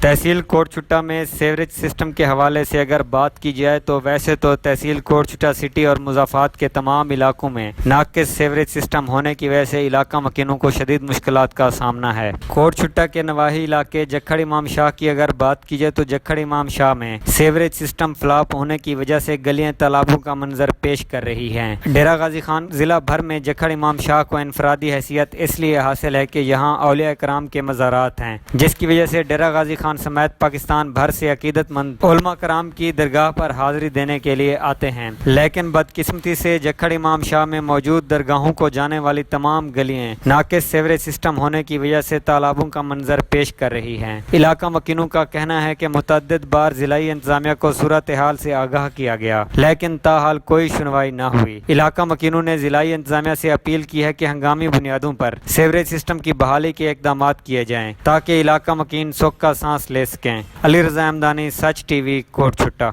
تحصیل کوٹ چھٹا میں sewerage system کے حوالے سے اگر بات کی جائے تو ویسے تو تحصیل کوٹ چھٹا سٹی اور مضافات کے تمام علاقوں میں ناقص سیوریج سسٹم ہونے کی وجہ سے علاقہ مکینوں کو شدید مشکلات کا سامنا ہے۔ کوٹ چھٹا کے نواحی علاقے جکھڑ امام شاہ کی اگر بات کی جائے تو جکھڑ امام شاہ میں سیوریج سسٹم فلاپ ہونے کی وجہ سے گلیاں تالابوں کا منظر پیش کر رہی ہیں۔ ڈیرہ غازی خان ضلع بھر میں جکھڑ امام شاہ کو انفرادی حیثیت اس لیے حاصل ہے کہ یہاں اولیاء کرام کے مزارات ہیں، جس کی وجہ سے ڈیرہ غازی خان سمیت پاکستان بھر سے عقیدت مند علماء کرام کی درگاہ پر حاضری دینے کے لیے آتے ہیں، لیکن بدقسمتی سے جکھڑ امام شاہ میں موجود درگاہوں کو جانے والی تمام گلیاں ناقص سیوریج سسٹم ہونے کی وجہ سے تالابوں کا منظر پیش کر رہی ہیں۔ علاقہ مکینوں کا کہنا ہے کہ متعدد بار ضلعی انتظامیہ کو صورتحال سے آگاہ کیا گیا، لیکن تاحال کوئی سنوائی نہ ہوئی۔ علاقہ مکینوں نے ضلعی انتظامیہ سے اپیل کی ہے کہ ہنگامی بنیادوں پر سیوریج سسٹم کی بحالی کے اقدامات کیے جائیں تاکہ علاقہ مکین سکھ کا سانس لے سکیں۔ علی رضا ہمدانی، سچ ٹی وی، کوٹ چھٹا۔